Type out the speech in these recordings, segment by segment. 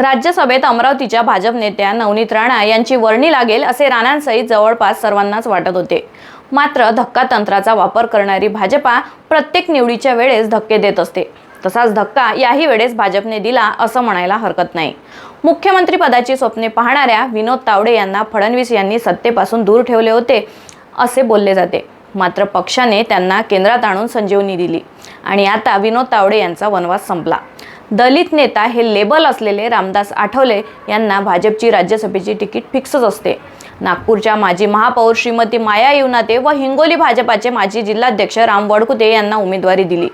राज्यसभेत अमरावतीच्या भाजप नेत्या नवनीत राणा यांची वर्णी लागेल असे राणांसहित जवळपास सर्वांनाच वाटत होते। मात्र धक्का तंत्राचा वापर करणारी भाजपा प्रत्येक निवडीच्या वेळेस धक्के देत असते। तसाच धक्का याही वेळेस भाजपने दिला असं म्हणायला हरकत नाही। मुख्यमंत्री पदाची स्वप्ने पाहणाऱ्या विनोद तावडे यांना फडणवीस यांनी सत्तेपासून दूर ठेवले होते असे बोलले जाते। मात्र पक्षाने त्यांना केंद्रात आणून संजीवनी दिली आणि आता विनोद तावडे यांचा वनवास संपला। दलित नेता हे लेबल असलेले रामदास आठवले यांना भाजपची राज्यसभेची तिकीट फिक्सच असते। नागपूरच्या माजी महापौर श्रीमती माया येवनाते व हिंगोली भाजपाचे माजी जिल्हाध्यक्ष राम वडकुते यांना उमेदवारी दिली,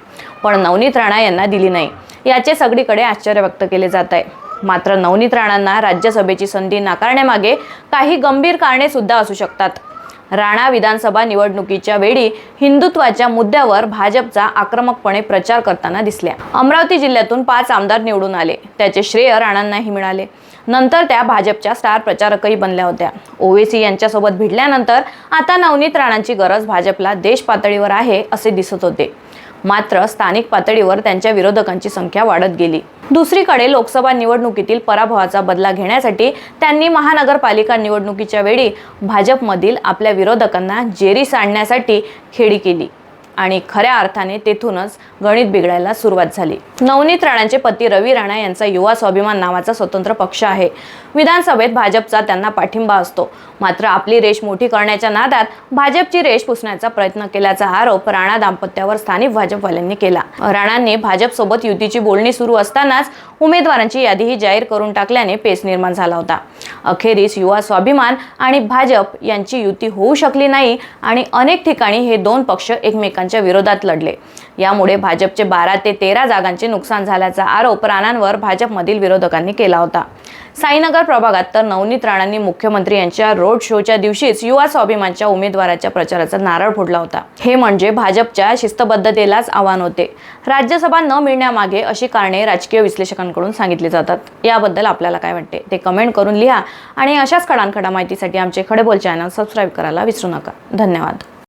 पण नवनीत राणा यांना दिली नाही। याचे सगळीकडे आश्चर्य व्यक्त केले जात आहे। मात्र नवनीत राणांना राज्यसभेची संधी नाकारण्यामागे काही गंभीर कारणे सुद्धा असू शकतात। राणा विधानसभा निवडणुकीच्या वेळी हिंदुत्वाच्या मुद्द्यावर भाजपचा आक्रमकपणे प्रचार करताना दिसल्या। अमरावती जिल्ह्यातून 5 आमदार निवडून आले, त्याचे श्रेय राणांनाही मिळाले। नंतर त्या भाजपच्या स्टार प्रचारकही बनल्या होत्या। ओवेसी यांच्यासोबत भिडल्यानंतर आता नवनीत राणांची गरज भाजपला देश पातळीवर आहे असे दिसत होते। मात्र स्थानिक पातळीवर त्यांच्या विरोधकांची संख्या वाढत गेली। दुसरीकडे लोकसभा निवडणुकीतील पराभवाचा बदला घेण्यासाठी त्यांनी महानगरपालिका निवडणुकीच्या वेळी भाजपमधील आपल्या विरोधकांना जेरी सांडण्यासाठी खेळी केली आणि खऱ्या अर्थाने तेथूनच गणित बिघडायला सुरुवात झाली। नवनीत राणांचे पती रवी राणा यांचा युवा स्वाभिमान नावाचा स्वतंत्र पक्ष आहे। विधानसभेत भाजपचा त्यांना पाठिंबा असतो। मात्र आपली रेष मोठी करण्याच्या नादात भाजपची रेष पुसण्याचा प्रयत्न केल्याचा आरोप राणा दाम्पत्यावर स्थानिक भाजपवाल्यांनी केला। राणांनी भाजपसोबत युतीची बोलणी सुरू असतानाच उमेदवारांची यादीही जाहीर करून टाकल्याने पेच निर्माण झाला होता। अखेरीस युवा स्वाभिमान आणि भाजप यांची युती होऊ शकली नाही आणि अनेक ठिकाणी हे दोन पक्ष एकमेकांच्या विरोधात लढले। यामुळे भाजपचे 12 ते 13 जागांचे नुकसान झाल्याचा आरोप राणांवर भाजपमधील विरोधकांनी केला होता। साईनगर प्रभागात तर नवनीत राणांनी मुख्यमंत्री यांच्या रोड शोच्या दिवशीच युवा स्वाभिमानच्या उमेदवाराच्या प्रचाराचा नारळ फोडला होता। हे म्हणजे भाजपच्या शिस्तबद्धतेलाच आव्हान होते। राज्यसभा न मिळण्यामागे अशी कारणे राजकीय विश्लेषकांकडून सांगितली जातात। याबद्दल आपल्याला काय वाटते ते कमेंट करून लिहा आणि अशाच खडानखडा माहितीसाठी आमचे खडेबोल चॅनल सबस्क्राइब करायला विसरू नका। धन्यवाद।